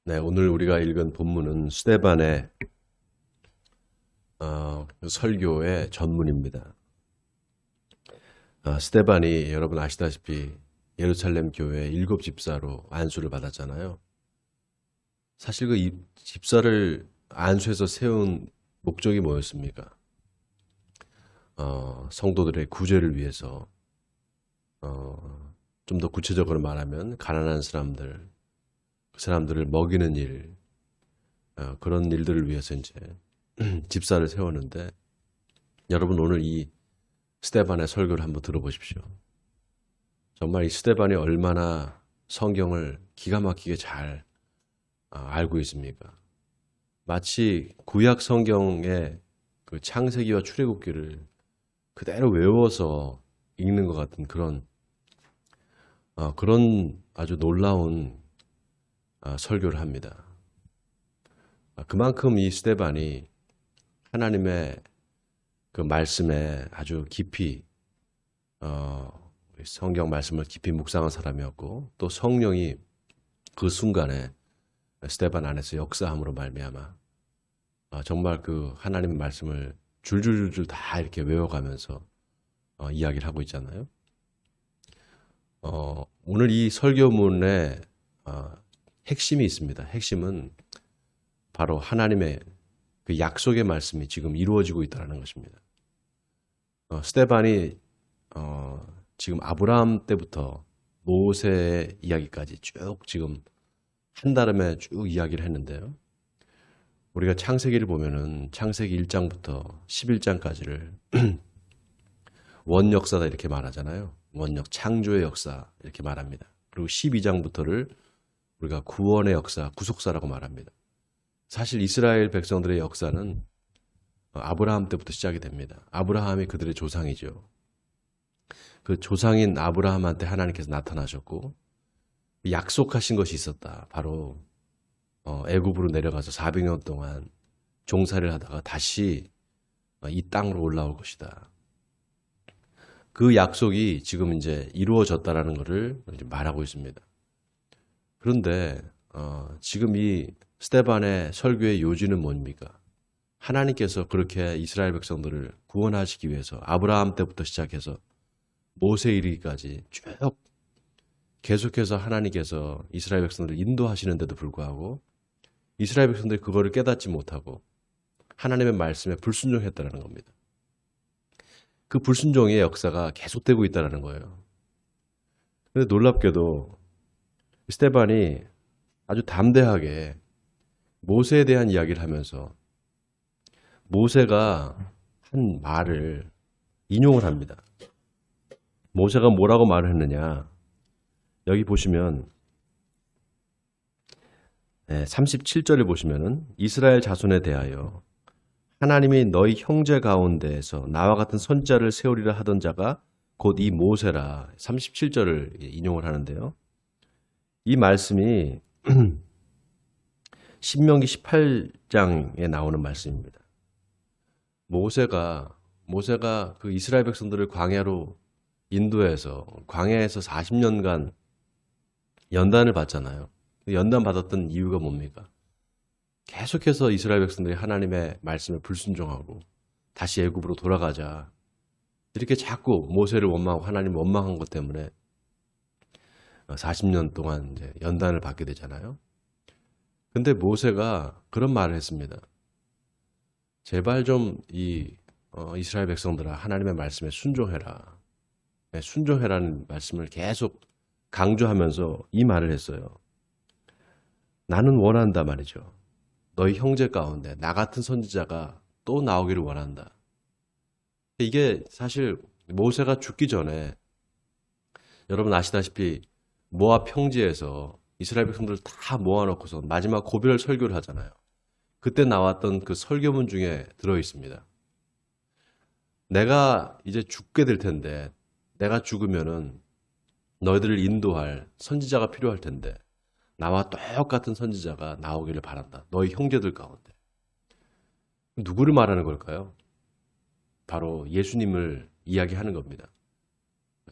네, 오늘 우리가 읽은 본문은 스데반의 설교의 전문입니다. 스데반이 여러분 아시다시피 예루살렘 교회 7집사로 안수를 받았잖아요. 사실 그 집사를 안수해서 세운 목적이 뭐였습니까? 성도들의 구제를 위해서, 좀 더 구체적으로 말하면 가난한 사람들, 그 사람들을 먹이는 일, 그런 일들을 위해서 이제 집사를 세웠는데, 여러분 오늘 이 스데반의 설교를 한번 들어보십시오. 정말 이 스데반이 얼마나 성경을 기가 막히게 잘 알고 있습니까? 마치 구약 성경의 그 창세기와 출애굽기를 그대로 외워서 읽는 것 같은 그런 아주 놀라운 설교를 합니다. 그만큼 이 스데반이 하나님의 그 말씀에 아주 깊이 성경 말씀을 깊이 묵상한 사람이었고, 또 성령이 그 순간에 스데반 안에서 역사함으로 말미암아 정말 그 하나님의 말씀을 줄줄줄줄 다 이렇게 외워가면서 이야기를 하고 있잖아요. 오늘 이 설교문에 핵심이 있습니다. 핵심은 바로 하나님의 그 약속의 말씀이 지금 이루어지고 있다는 것입니다. 스데반이 지금 아브라함 때부터 모세의 이야기까지 쭉 지금 한다름에 쭉 이야기를 했는데요. 우리가 창세기를 보면은 창세기 1장부터 11장까지를 원역사다 이렇게 말하잖아요. 원역, 창조의 역사 이렇게 말합니다. 그리고 12장부터를 우리가 구원의 역사, 구속사라고 말합니다. 사실 이스라엘 백성들의 역사는 아브라함 때부터 시작이 됩니다. 아브라함이 그들의 조상이죠. 그 조상인 아브라함한테 하나님께서 나타나셨고 약속하신 것이 있었다. 바로 애굽으로 내려가서 400년 동안 종살이를 하다가 다시 이 땅으로 올라올 것이다. 그 약속이 지금 이제 이루어졌다라는 것을 이제 말하고 있습니다. 그런데 지금 이 스데반의 설교의 요지는 뭡니까? 하나님께서 그렇게 이스라엘 백성들을 구원하시기 위해서 아브라함 때부터 시작해서 모세 이르기까지 쭉 계속해서 하나님께서 이스라엘 백성들을 인도하시는데도 불구하고 이스라엘 백성들이 그거를 깨닫지 못하고 하나님의 말씀에 불순종했다는 겁니다. 그 불순종의 역사가 계속되고 있다는 거예요. 그런데 놀랍게도 스데반이 아주 담대하게 모세에 대한 이야기를 하면서 모세가 한 말을 인용을 합니다. 모세가 뭐라고 말을 했느냐? 여기 보시면 37절을 보시면은 이스라엘 자손에 대하여 하나님이 너희 형제 가운데에서 나와 같은 선지자를 세우리라 하던 자가 곧 이 모세라. 37절을 인용을 하는데요. 이 말씀이 신명기 18장에 나오는 말씀입니다. 모세가 그 이스라엘 백성들을 광야로 인도해서 광야에서 40년간 연단을 받잖아요. 연단 받았던 이유가 뭡니까? 계속해서 이스라엘 백성들이 하나님의 말씀에 불순종하고 다시 애굽으로 돌아가자. 이렇게 자꾸 모세를 원망하고 하나님을 원망한 것 때문에 40년 동안 이제 연단을 받게 되잖아요. 근데 모세가 그런 말을 했습니다. 제발 좀 이스라엘 백성들아 하나님의 말씀에 순종해라. 순종해라는 말씀을 계속 강조하면서 이 말을 했어요. 나는 원한다 말이죠. 너희 형제 가운데 나 같은 선지자가 또 나오기를 원한다. 이게 사실 모세가 죽기 전에 여러분 아시다시피 모압 평지에서 이스라엘 백성들을 다 모아놓고서 마지막 고별 설교를 하잖아요. 그때 나왔던 그 설교문 중에 들어 있습니다. 내가 이제 죽게 될 텐데 내가 죽으면은 너희들을 인도할 선지자가 필요할 텐데 나와 똑같은 선지자가 나오기를 바란다. 너희 형제들 가운데. 누구를 말하는 걸까요? 바로 예수님을 이야기하는 겁니다.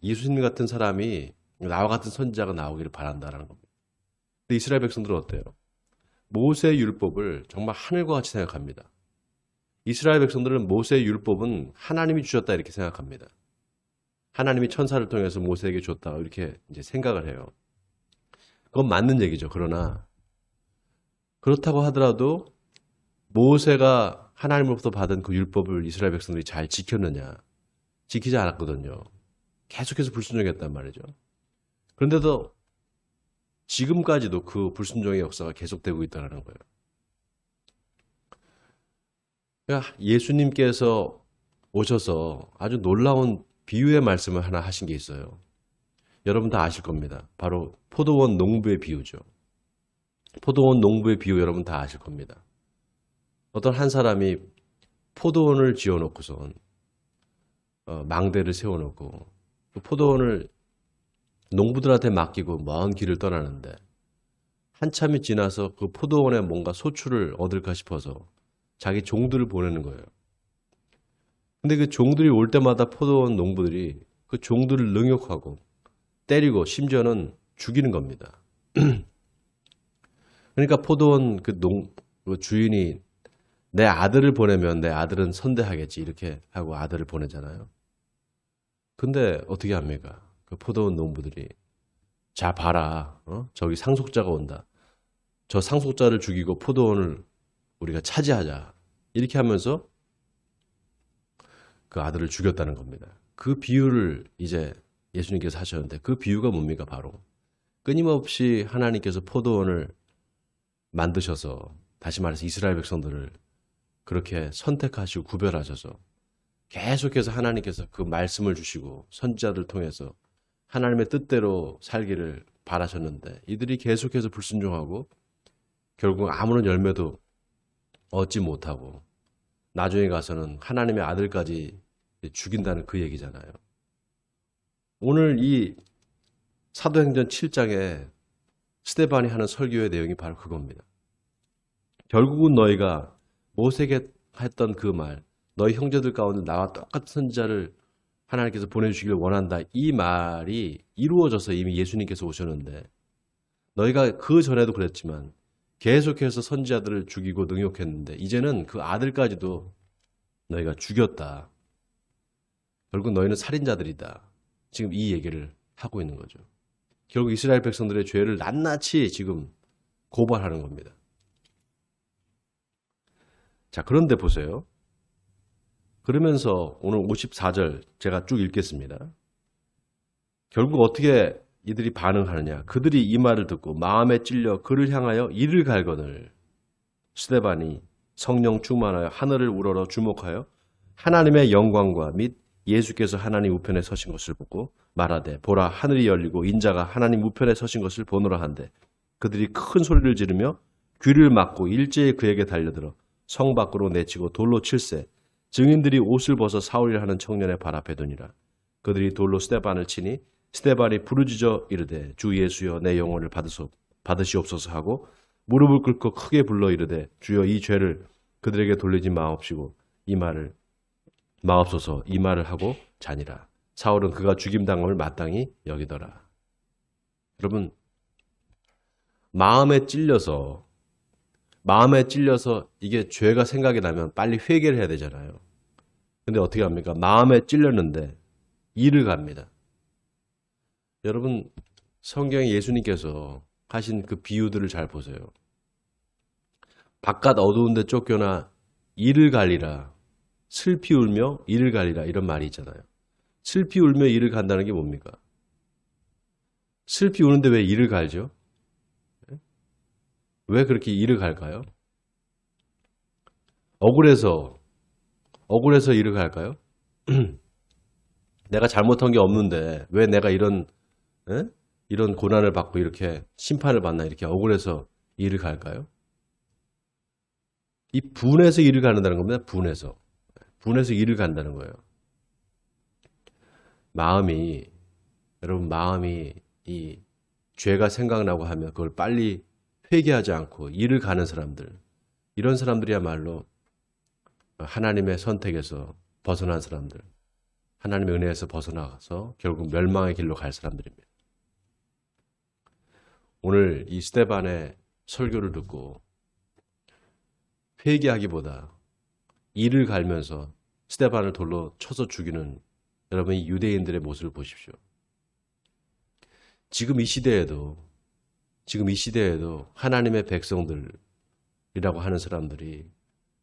예수님 같은 사람이 나와 같은 선지자가 나오기를 바란다라는 겁니다. 근데 이스라엘 백성들은 어때요? 모세 율법을 정말 하늘과 같이 생각합니다. 이스라엘 백성들은 모세 율법은 하나님이 주셨다 이렇게 생각합니다. 하나님이 천사를 통해서 모세에게 줬다 이렇게 이제 생각을 해요. 그건 맞는 얘기죠. 그러나 그렇다고 하더라도 모세가 하나님으로부터 받은 그 율법을 이스라엘 백성들이 잘 지켰느냐? 지키지 않았거든요. 계속해서 불순종했단 말이죠. 그런데도 지금까지도 그 불순종의 역사가 계속되고 있다는 거예요. 그러니까 예수님께서 오셔서 아주 놀라운 비유의 말씀을 하나 하신 게 있어요. 여러분 다 아실 겁니다. 바로 포도원 농부의 비유죠. 포도원 농부의 비유 여러분 다 아실 겁니다. 어떤 한 사람이 포도원을 지어놓고선 망대를 세워놓고 그 포도원을 농부들한테 맡기고 먼 길을 떠나는데 한참이 지나서 그 포도원에 뭔가 소출을 얻을까 싶어서 자기 종들을 보내는 거예요. 근데 그 종들이 올 때마다 포도원 농부들이 그 종들을 능욕하고 때리고 심지어는 죽이는 겁니다. 그러니까 포도원 그 주인이 내 아들을 보내면 내 아들은 선대하겠지 이렇게 하고 아들을 보내잖아요. 근데 어떻게 합니까? 그 포도원 농부들이 자 봐라, 저기 상속자가 온다. 저 상속자를 죽이고 포도원을 우리가 차지하자. 이렇게 하면서 그 아들을 죽였다는 겁니다. 그 비유를 이제 예수님께서 하셨는데 그 비유가 뭡니까? 바로 끊임없이 하나님께서 포도원을 만드셔서 다시 말해서 이스라엘 백성들을 그렇게 선택하시고 구별하셔서 계속해서 하나님께서 그 말씀을 주시고 선지자들 통해서 하나님의 뜻대로 살기를 바라셨는데 이들이 계속해서 불순종하고 결국 아무런 열매도 얻지 못하고 나중에 가서는 하나님의 아들까지 죽인다는 그 얘기잖아요. 오늘 이 사도행전 7장에 스데반이 하는 설교의 내용이 바로 그겁니다. 결국은 너희가 모세에게 했던 그 말, 너희 형제들 가운데 나와 똑같은 선지자를 하나님께서 보내주시길 원한다. 이 말이 이루어져서 이미 예수님께서 오셨는데 너희가 그 전에도 그랬지만 계속해서 선지자들을 죽이고 능욕했는데 이제는 그 아들까지도 너희가 죽였다. 결국 너희는 살인자들이다. 지금 이 얘기를 하고 있는 거죠. 결국 이스라엘 백성들의 죄를 낱낱이 지금 고발하는 겁니다. 자, 그런데 보세요. 그러면서 오늘 54절 제가 쭉 읽겠습니다. 결국 어떻게 이들이 반응하느냐. 그들이 이 말을 듣고 마음에 찔려 그를 향하여 이를 갈거늘 스데반이 성령 충만하여 하늘을 우러러 주목하여 하나님의 영광과 및 예수께서 하나님 우편에 서신 것을 보고 말하되 보라 하늘이 열리고 인자가 하나님 우편에 서신 것을 보노라 한데 그들이 큰 소리를 지르며 귀를 막고 일제히 그에게 달려들어 성 밖으로 내치고 돌로 칠세 증인들이 옷을 벗어 사울이라 하는 청년의 발 앞에 두니라. 그들이 돌로 스데반을 치니 스데반이 부르짖어 이르되 주 예수여 내 영혼을 받으시옵소서 하고 무릎을 꿇고 크게 불러 이르되 주여 이 죄를 그들에게 돌리지 마옵시고 이 말을 마옵소서 이 말을 하고 자니라. 사울은 그가 죽임당함을 마땅히 여기더라. 여러분 마음에 찔려서 이게 죄가 생각이 나면 빨리 회개를 해야 되잖아요. 근데 어떻게 합니까? 마음에 찔렸는데 이를 갑니다. 여러분 성경에 예수님께서 하신 그 비유들을 잘 보세요. 바깥 어두운 데 쫓겨나 이를 갈리라. 슬피 울며 이를 갈리라 이런 말이 있잖아요. 슬피 울며 이를 간다는 게 뭡니까? 슬피 우는데 왜 이를 갈죠? 왜 그렇게 이를 갈까요? 억울해서 이를 갈까요? 내가 잘못한 게 없는데 왜 내가 이런 고난을 받고 이렇게 심판을 받나 이렇게 억울해서 이를 갈까요? 이 분해서 이를 가는다는 겁니다. 분해서 이를 간다는 거예요. 여러분 마음이 이 죄가 생각나고 하면 그걸 빨리 회개하지 않고 이를 가는 사람들, 이런 사람들이야말로 하나님의 선택에서 벗어난 사람들, 하나님의 은혜에서 벗어나서 결국 멸망의 길로 갈 사람들입니다. 오늘 이 스데반의 설교를 듣고 회개하기보다 이를 갈면서 스데반을 돌로 쳐서 죽이는 여러분 이 유대인들의 모습을 보십시오. 지금 이 시대에도 하나님의 백성들이라고 하는 사람들이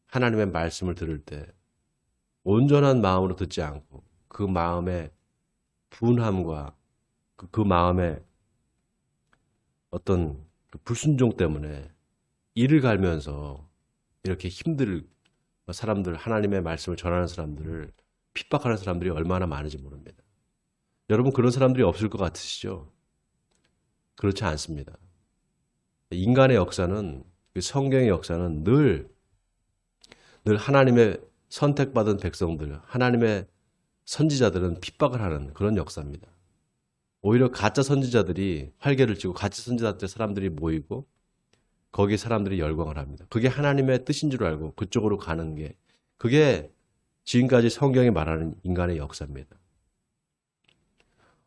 하나님의 말씀을 들을 때 온전한 마음으로 듣지 않고 그 마음의 분함과 그 마음의 어떤 그 불순종 때문에 이를 갈면서 이렇게 사람들, 하나님의 말씀을 전하는 사람들을 핍박하는 사람들이 얼마나 많은지 모릅니다. 여러분 그런 사람들이 없을 것 같으시죠? 그렇지 않습니다. 인간의 역사는, 성경의 역사는 늘 하나님의 선택받은 백성들, 하나님의 선지자들은 핍박을 하는 그런 역사입니다. 오히려 가짜 선지자들이 활개를 치고 가짜 선지자들 사람들이 모이고 거기에 사람들이 열광을 합니다. 그게 하나님의 뜻인 줄 알고 그쪽으로 가는 게 그게 지금까지 성경이 말하는 인간의 역사입니다.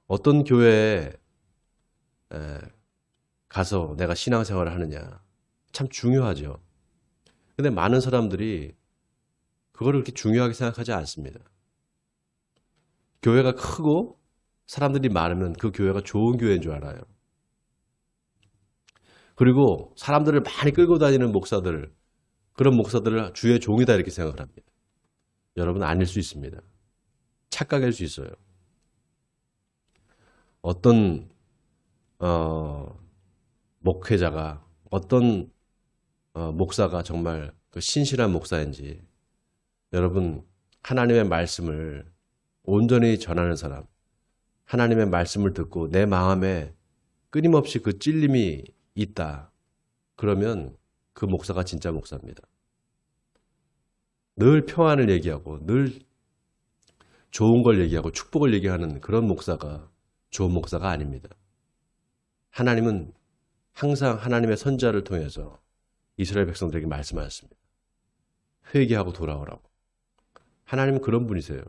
어떤 교회에 가서 내가 신앙생활을 하느냐 참 중요하죠. 근데 많은 사람들이 그거를 그렇게 중요하게 생각하지 않습니다. 교회가 크고 사람들이 많으면 그 교회가 좋은 교회인 줄 알아요. 그리고 사람들을 많이 끌고 다니는 목사들, 그런 목사들을 주의 종이다 이렇게 생각을 합니다. 여러분 아닐 수 있습니다. 착각일 수 있어요. 어떤 목회자가 어떤 목사가 정말 그 신실한 목사인지 여러분 하나님의 말씀을 온전히 전하는 사람, 하나님의 말씀을 듣고 내 마음에 끊임없이 그 찔림이 있다. 그러면 그 목사가 진짜 목사입니다. 늘 평안을 얘기하고 늘 좋은 걸 얘기하고 축복을 얘기하는 그런 목사가 좋은 목사가 아닙니다. 하나님은 항상 하나님의 선지자를 통해서 이스라엘 백성들에게 말씀하셨습니다. 회개하고 돌아오라고. 하나님은 그런 분이세요.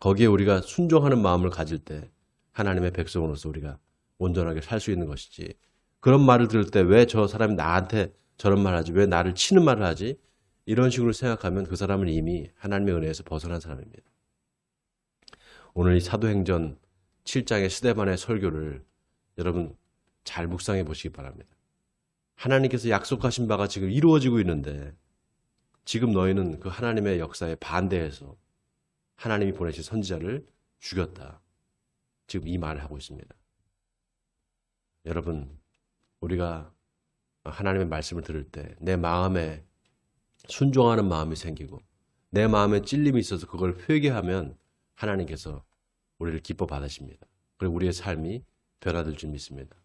거기에 우리가 순종하는 마음을 가질 때 하나님의 백성으로서 우리가 온전하게 살 수 있는 것이지. 그런 말을 들을 때 왜 저 사람이 나한테 저런 말을 하지? 왜 나를 치는 말을 하지? 이런 식으로 생각하면 그 사람은 이미 하나님의 은혜에서 벗어난 사람입니다. 오늘 이 사도행전 7장의 스데반의 설교를 여러분 잘 묵상해 보시기 바랍니다. 하나님께서 약속하신 바가 지금 이루어지고 있는데 지금 너희는 그 하나님의 역사에 반대해서 하나님이 보내신 선지자를 죽였다. 지금 이 말을 하고 있습니다. 여러분 우리가 하나님의 말씀을 들을 때 내 마음에 순종하는 마음이 생기고 내 마음에 찔림이 있어서 그걸 회개하면 하나님께서 우리를 기뻐 받으십니다. 그리고 우리의 삶이 변화될 줄 믿습니다.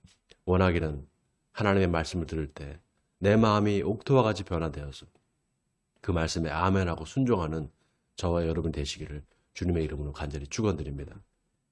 원하기는 하나님의 말씀을 들을 때 내 마음이 옥토와 같이 변화되어서 그 말씀에 아멘하고 순종하는 저와 여러분 되시기를 주님의 이름으로 간절히 축원드립니다.